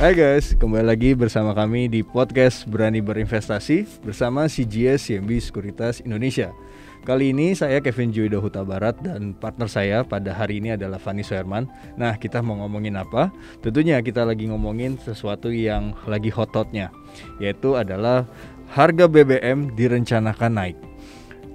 Hai guys, kembali lagi bersama kami di podcast Berani Berinvestasi bersama CGS CMB Sekuritas Indonesia. Kali ini saya Kevin Juwido Huta Barat dan partner saya pada hari ini adalah Fanny Soerman. Nah, kita mau ngomongin apa? Tentunya kita lagi ngomongin sesuatu yang lagi hot-hotnya, yaitu adalah harga BBM direncanakan naik.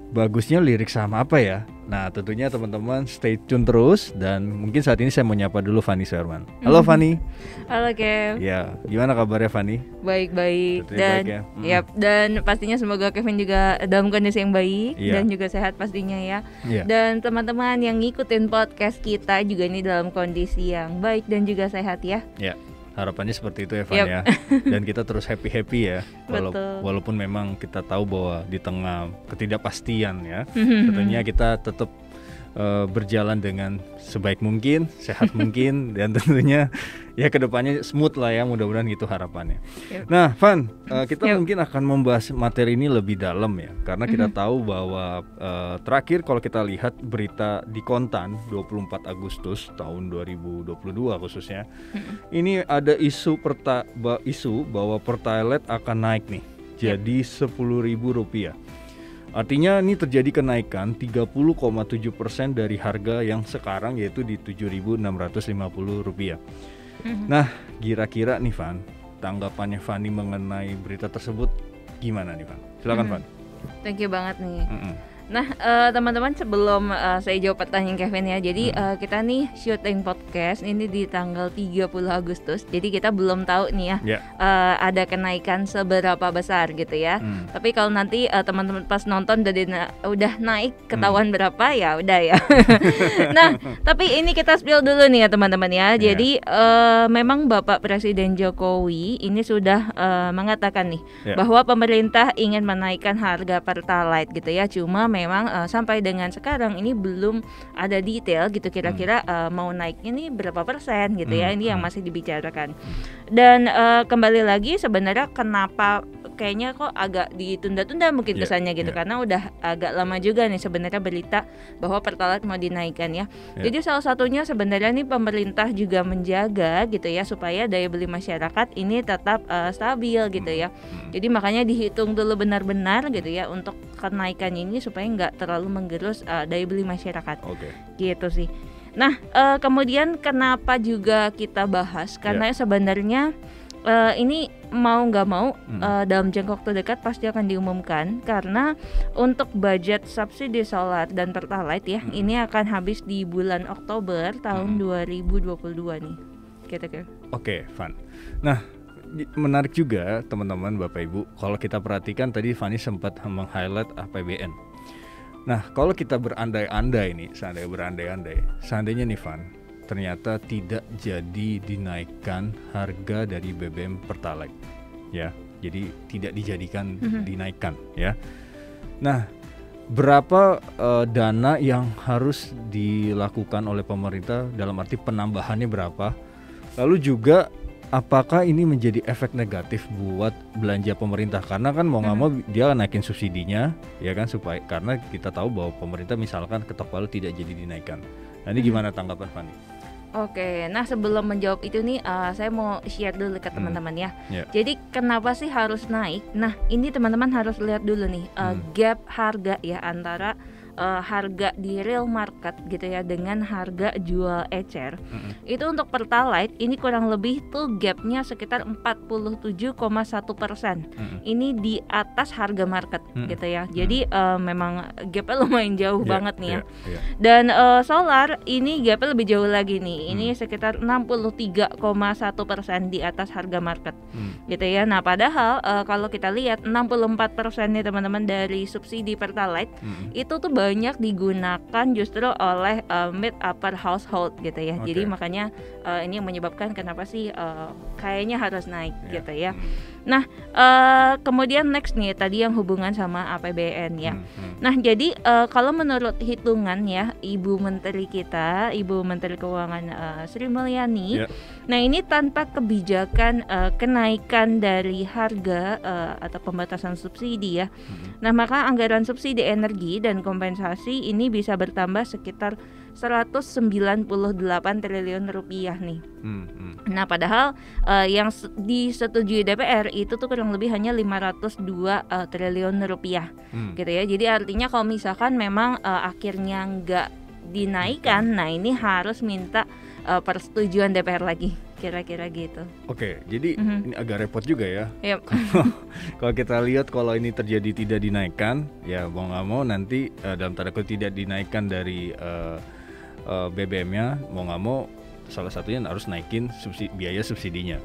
Bagusnya lirik saham apa ya? Nah, tentunya teman-teman stay tune terus. Dan mungkin saat ini saya mau nyapa dulu Fanny Soerman. Halo Fanny. Halo Kev. Ya, gimana kabarnya Fanny? Baik-baik. Dan baik ya? Dan pastinya semoga Kevin juga dalam kondisi yang baik dan juga sehat pastinya ya. Dan teman-teman yang ngikutin podcast kita juga ini dalam kondisi yang baik dan juga sehat ya. Ya. Harapannya seperti itu ya Van ya. Dan kita terus happy ya. Walaupun memang kita tahu bahwa di tengah ketidakpastian ya, tentunya kita tetap berjalan dengan sebaik mungkin, sehat mungkin, dan tentunya ya kedepannya smooth lah ya, mudah-mudahan gitu harapannya. Nah Van, kita mungkin akan membahas materi ini lebih dalam ya, karena kita tahu bahwa terakhir kalau kita lihat berita di Kontan 24 Agustus tahun 2022 khususnya, ini ada isu bahwa Pertalite akan naik nih jadi Rp10.000. Artinya ini terjadi kenaikan 30,7% dari harga yang sekarang yaitu di Rp7.650. Nah, kira-kira nih Van, tanggapannya Fanny mengenai berita tersebut gimana nih Van? Silakan Van. Thank you banget nih. Nah teman-teman sebelum saya jawab pertanyaan Kevin ya, jadi kita nih syuting podcast ini di tanggal 30 Agustus, jadi kita belum tahu nih ya ada kenaikan seberapa besar gitu ya. Tapi kalau nanti teman-teman pas nonton udah naik ketahuan berapa ya udah ya. Nah tapi ini kita spill dulu nih ya teman-teman ya. Jadi memang Bapak Presiden Jokowi ini sudah mengatakan nih bahwa pemerintah ingin menaikkan harga Pertalite gitu ya. Cuma memang sampai dengan sekarang ini belum ada detail gitu kira-kira mau naiknya ini berapa persen gitu ya. Ini yang masih dibicarakan. Dan kembali lagi sebenarnya kenapa kayaknya kok agak ditunda-tunda mungkin kesannya gitu karena udah agak lama juga nih sebenarnya berita bahwa Pertalite mau dinaikkan ya. Jadi salah satunya sebenarnya nih pemerintah juga menjaga gitu ya supaya daya beli masyarakat ini tetap stabil gitu ya. Jadi makanya dihitung dulu benar-benar gitu ya untuk kenaikan ini supaya nggak terlalu menggerus daya beli masyarakat. Gitu sih. Nah kemudian kenapa juga kita bahas karena sebenarnya ini mau nggak mau dalam jangka waktu dekat pasti akan diumumkan karena untuk budget subsidi solar dan Pertalite ya ini akan habis di bulan Oktober tahun 2022 nih gitu. Oke, Van. Nah menarik juga teman-teman Bapak Ibu kalau kita perhatikan tadi Fanny sempat meng-highlight APBN. Nah kalau kita berandai-andai nih, seandainya nih Van, ternyata tidak jadi dinaikkan harga dari BBM Pertalite ya, jadi tidak dijadikan dinaikkan ya. Nah berapa dana yang harus dilakukan oleh pemerintah, dalam arti penambahannya berapa, lalu juga apakah ini menjadi efek negatif buat belanja pemerintah, karena kan mau nggak mau dia naikin subsidinya ya kan, supaya karena kita tahu bahwa pemerintah misalkan ketok palu tidak jadi dinaikkan. Nah ini gimana tanggapan Fanny? Oke, nah sebelum menjawab itu nih saya mau share dulu ke teman-teman ya. Jadi kenapa sih harus naik? Nah ini teman-teman harus lihat dulu nih gap harga ya antara harga di real market gitu ya dengan harga jual ecer. Itu untuk Pertalite ini kurang lebih tuh gapnya sekitar 47,1%. Ini di atas harga market gitu ya. Jadi memang gapnya lumayan jauh banget nih ya. Dan solar ini gapnya lebih jauh lagi nih. Ini sekitar 63,1% di atas harga market gitu ya. Nah padahal kalau kita lihat 64% nih teman-teman dari subsidi Pertalite itu tuh banyak digunakan justru oleh mid upper household gitu ya. Jadi makanya ini yang menyebabkan kenapa sih kayaknya harus naik gitu ya. Nah kemudian next nih tadi yang hubungan sama APBN ya. Nah jadi kalau menurut hitungan ya Ibu Menteri kita, Ibu Menteri Keuangan Sri Mulyani, nah ini tanpa kebijakan kenaikan dari harga atau pembatasan subsidi ya. Nah maka anggaran subsidi energi dan kompensasi ini bisa bertambah sekitar 198 triliun rupiah nih. Nah padahal yang disetujui DPR itu tuh kurang lebih hanya 502 triliun rupiah gitu ya. Jadi artinya kalau misalkan memang akhirnya nggak dinaikkan, nah ini harus minta persetujuan DPR lagi, kira-kira gitu. Oke, jadi ini agak repot juga ya. Yep. Kalau kita lihat kalau ini terjadi tidak dinaikkan, ya mau nggak mau nanti dalam tanda kutip tidak dinaikkan dari BBM-nya, mau nggak mau salah satunya harus naikin biaya subsidinya.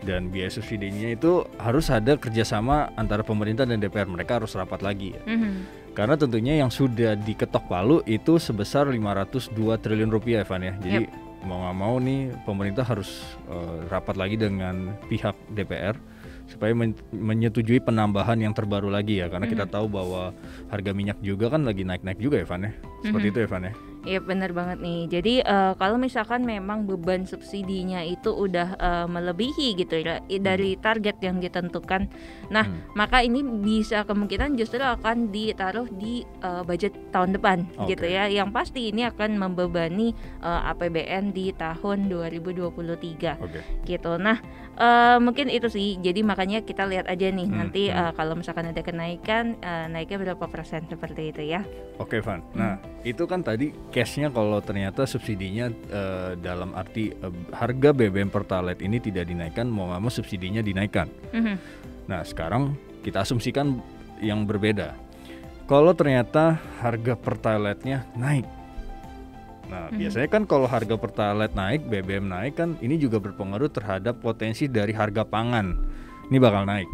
Dan biaya subsidinya itu harus ada kerjasama antara pemerintah dan DPR, mereka harus rapat lagi ya. Karena tentunya yang sudah diketok palu itu sebesar 502 triliun rupiah Evan ya. Jadi mau nggak mau nih pemerintah harus rapat lagi dengan pihak DPR supaya menyetujui penambahan yang terbaru lagi ya. Karena kita tahu bahwa harga minyak juga kan lagi naik-naik juga Evan ya. Seperti itu Evan ya. Iya benar banget nih. Jadi kalau misalkan memang beban subsidinya itu udah melebihi gitu ya dari target yang ditentukan, nah maka ini bisa kemungkinan justru akan ditaruh di budget tahun depan gitu ya. Yang pasti ini akan membebani APBN di tahun 2023 gitu. Nah mungkin itu sih. Jadi makanya kita lihat aja nih nanti kalau misalkan ada kenaikan, naiknya berapa persen seperti itu ya. Oke Van. Nah itu kan tadi cashnya kalau ternyata subsidinya dalam arti harga BBM Pertalite ini tidak dinaikkan, mau nggak mau subsidinya dinaikkan. Nah sekarang kita asumsikan yang berbeda. Kalau ternyata harga Pertalite-nya naik, nah biasanya kan kalau harga Pertalite naik, BBM naik kan ini juga berpengaruh terhadap potensi dari harga pangan. Ini bakal naik.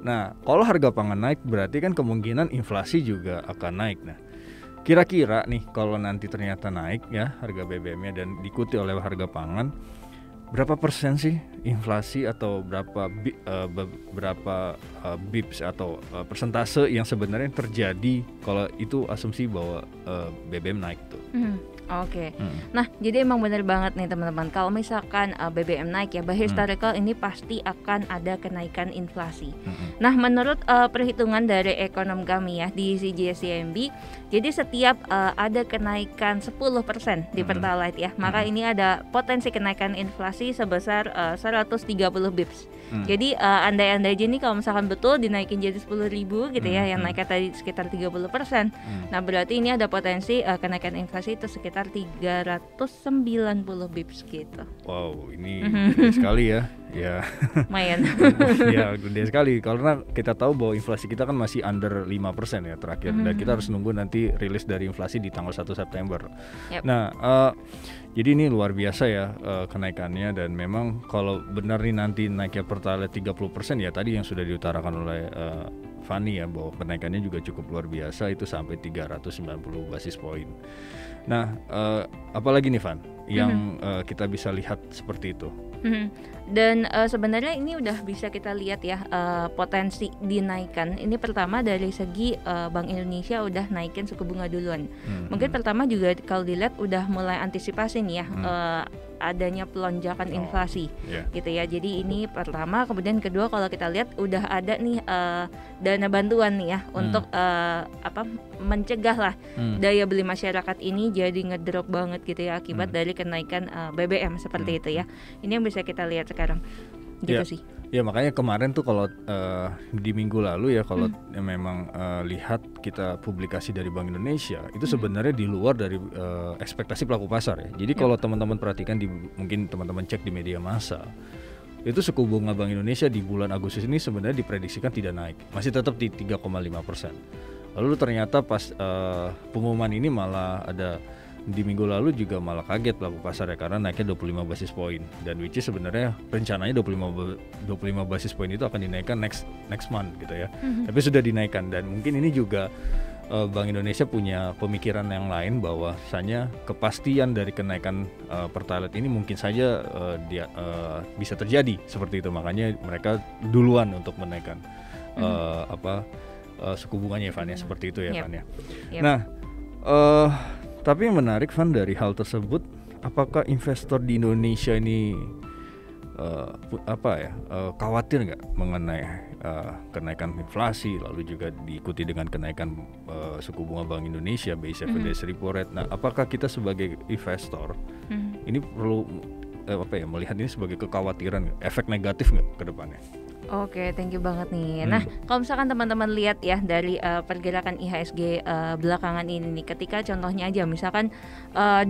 Nah kalau harga pangan naik berarti kan kemungkinan inflasi juga akan naik. Nah kira-kira nih kalau nanti ternyata naik ya harga BBM-nya dan diikuti oleh harga pangan, berapa persen sih inflasi atau berapa bips atau persentase yang sebenarnya terjadi kalau itu asumsi bahwa BBM naik tuh? Oke. Nah, jadi emang benar banget nih teman-teman. Kalau misalkan BBM naik ya, by historical ini pasti akan ada kenaikan inflasi. Nah, menurut perhitungan dari ekonom kami ya di CGS-CIMB, jadi setiap ada kenaikan 10% di Pertalite ya, maka ini ada potensi kenaikan inflasi sebesar 130 bips. Jadi andai-andai aja nih kalau misalkan betul dinaikin jadi 10.000 gitu ya, yang naiknya tadi sekitar 30%. Nah, berarti ini ada potensi kenaikan inflasi itu sekitar 390 bips gitu. Wow, ini gede sekali ya. Ya. Lumayan. Ya, gede sekali karena kita tahu bahwa inflasi kita kan masih under 5% ya terakhir, dan kita harus nunggu nanti rilis dari inflasi di tanggal 1 September. Nah, jadi ini luar biasa ya kenaikannya, dan memang kalau benar nih nanti naiknya Pertalite 30% ya tadi yang sudah diutarakan oleh Fanny ya, bahwa kenaikannya juga cukup luar biasa, itu sampai 390 basis poin. Nah, apalagi nih Van yang kita bisa lihat seperti itu? Dan sebenarnya ini udah bisa kita lihat ya potensi dinaikkan. Ini pertama dari segi Bank Indonesia udah naikin suku bunga duluan. Mungkin pertama juga kalau dilihat udah mulai antisipasi nih ya adanya pelonjakan inflasi gitu ya. Jadi ini pertama, kemudian kedua kalau kita lihat udah ada nih dana bantuan nih ya untuk mencegah lah daya beli masyarakat ini jadi ngedrop banget gitu ya akibat dari kenaikan BBM seperti itu ya. Ini yang bisa kita lihat sekarang gitu sih. Ya makanya kemarin tuh kalau di minggu lalu ya kalau memang lihat kita publikasi dari Bank Indonesia itu sebenarnya di luar dari ekspektasi pelaku pasar ya. Jadi kalau teman-teman perhatikan mungkin teman-teman cek di media massa, itu suku bunga Bank Indonesia di bulan Agustus ini sebenarnya diprediksikan tidak naik, masih tetap di 3,5%. Lalu ternyata pas pengumuman ini malah ada di minggu lalu juga malah kaget pelaku pasar ya, karena naiknya 25 basis point, dan which is sebenarnya rencananya 25 basis point itu akan dinaikkan next month gitu ya. Tapi sudah dinaikkan, dan mungkin ini juga Bank Indonesia punya pemikiran yang lain bahwasanya kepastian dari kenaikan Pertalite ini mungkin saja bisa terjadi seperti itu, makanya mereka duluan untuk menaikkan suku bunganya Van ya, seperti itu ya Van ya. Nah, tapi yang menarik Van dari hal tersebut, apakah investor di Indonesia ini khawatir nggak mengenai kenaikan inflasi, lalu juga diikuti dengan kenaikan suku bunga Bank Indonesia BI 7 days repo rate. Nah, apakah kita sebagai investor ini perlu melihat ini sebagai kekhawatiran, efek negatif nggak ke depannya? Oke, thank you banget nih. Nah, kalau misalkan teman-teman lihat ya dari pergerakan IHSG belakangan ini nih, ketika contohnya aja misalkan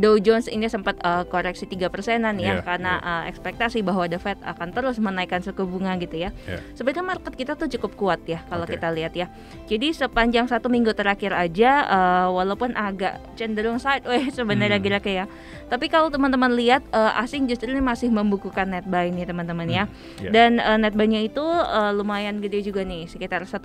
Dow Jones ini sempat koreksi 3%-an ya, karena ekspektasi bahwa The Fed akan terus menaikkan suku bunga gitu ya. Sebenarnya market kita tuh cukup kuat ya kalau kita lihat ya. Jadi sepanjang 1 minggu terakhir aja, walaupun agak cenderung sideways sebenarnya kira-kira ya, tapi kalau teman-teman lihat asing justru ini masih membukukan net buy nih teman-teman ya. Dan net buy-nya itu lumayan gede juga nih, sekitar 1,7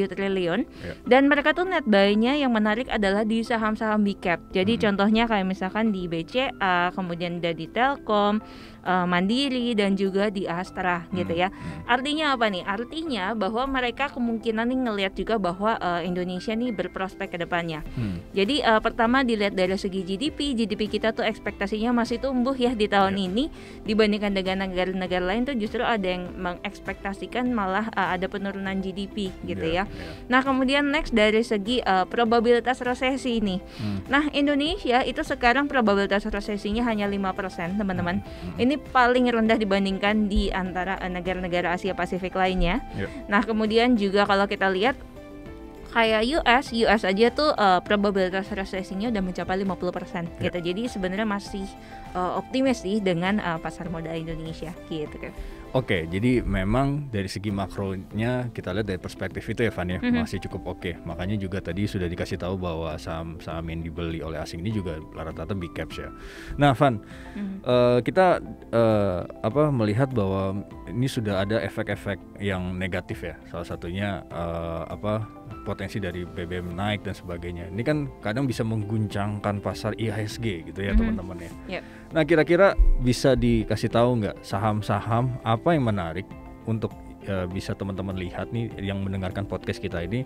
triliun. Dan mereka tuh net buy-nya yang menarik adalah di saham-saham big cap. Jadi contohnya kayak misalkan di BCA, kemudian ada di Telkom, Mandiri, dan juga di Astra gitu ya. Artinya apa nih? Artinya bahwa mereka kemungkinan nih ngelihat juga bahwa Indonesia nih berprospek ke depannya. Jadi pertama dilihat dari segi GDP kita tuh ekspektasinya masih tumbuh ya di tahun ini, dibandingkan dengan negara-negara lain tuh justru ada yang mengekspektasikan malah ada penurunan GDP gitu ya. Nah, kemudian next dari segi probabilitas resesi nih. Nah, Indonesia itu sekarang probabilitas resesinya hanya 5%, teman-teman. Ini paling rendah dibandingkan di antara negara-negara Asia Pasifik lainnya. Nah, kemudian juga kalau kita lihat kayak US aja tuh probabilitas resesinya udah mencapai 50% gitu. Jadi sebenarnya masih optimis sih dengan pasar modal Indonesia gitu kan. Oke, jadi memang dari segi makronya kita lihat dari perspektif itu ya Van ya, masih cukup oke. Makanya juga tadi sudah dikasih tahu bahwa saham-saham yang dibeli oleh asing ini juga rata-rata big caps ya. Nah Van, kita melihat bahwa ini sudah ada efek-efek yang negatif ya. Salah satunya potensi dari BBM naik dan sebagainya. Ini kan kadang bisa mengguncangkan pasar IHSG gitu ya teman-teman ya. Nah, kira-kira bisa dikasih tahu nggak saham-saham apa yang menarik untuk bisa teman-teman lihat nih yang mendengarkan podcast kita ini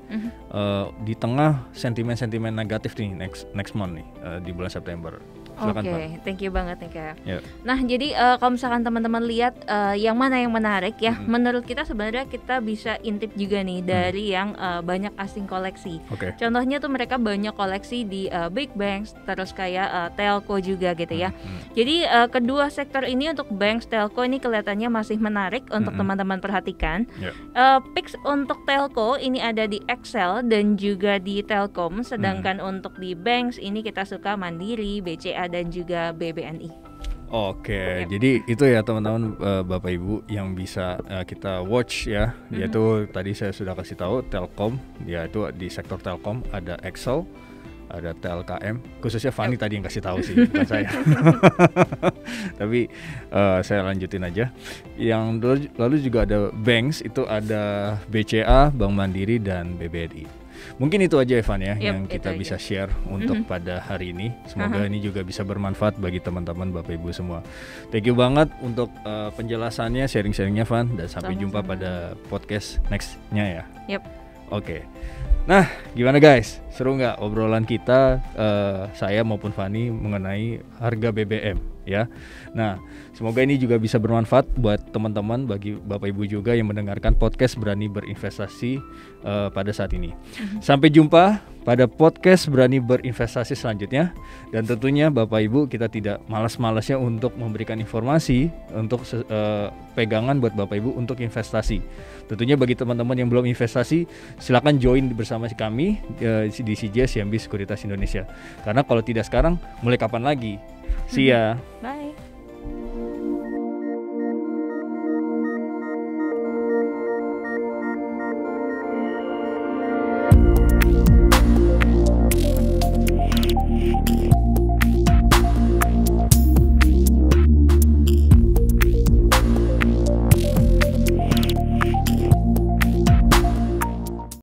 di tengah sentimen-sentimen negatif nih next month nih di bulan September. Oke, thank you banget nih Kak. Nah, jadi kalau misalkan teman-teman lihat yang mana yang menarik ya, menurut kita sebenarnya kita bisa intip juga nih dari yang banyak asing koleksi. Contohnya tuh mereka banyak koleksi di big banks, terus kayak telco juga gitu ya. Jadi kedua sektor ini untuk banks, telco ini kelihatannya masih menarik untuk teman-teman perhatikan. Picks untuk telco ini ada di Excel dan juga di Telkom, sedangkan untuk di banks ini kita suka Mandiri, BCA dan juga BBNI. Oke, jadi itu ya teman-teman Bapak Ibu yang bisa kita watch ya, yaitu tadi saya sudah kasih tahu Telkom, yaitu di sektor Telkom ada Excel, ada TLKM, khususnya Fanny tadi yang kasih tahu sih, bukan saya. Tapi saya lanjutin aja. Yang lalu juga ada banks, itu ada BCA, Bank Mandiri dan BBNI. Mungkin itu aja Evan ya yang kita bisa share untuk pada hari ini. Semoga ini juga bisa bermanfaat bagi teman-teman Bapak Ibu semua. Thank you banget untuk penjelasannya, sharing-sharingnya Van, dan sampai jumpa pada podcast next-nya ya. Oke. Nah, gimana guys? Seru nggak obrolan kita, saya maupun Fanny mengenai harga BBM ya? Nah, semoga ini juga bisa bermanfaat buat teman-teman, bagi Bapak Ibu juga yang mendengarkan podcast Berani Berinvestasi pada saat ini. Sampai jumpa pada podcast Berani Berinvestasi selanjutnya. Dan tentunya Bapak Ibu, kita tidak malas-malasnya untuk memberikan informasi untuk pegangan buat Bapak Ibu untuk investasi. Tentunya bagi teman-teman yang belum investasi, silakan join bersama kami di CJ CIMB Sekuritas Indonesia. Karena kalau tidak sekarang, mulai kapan lagi? See ya. Bye.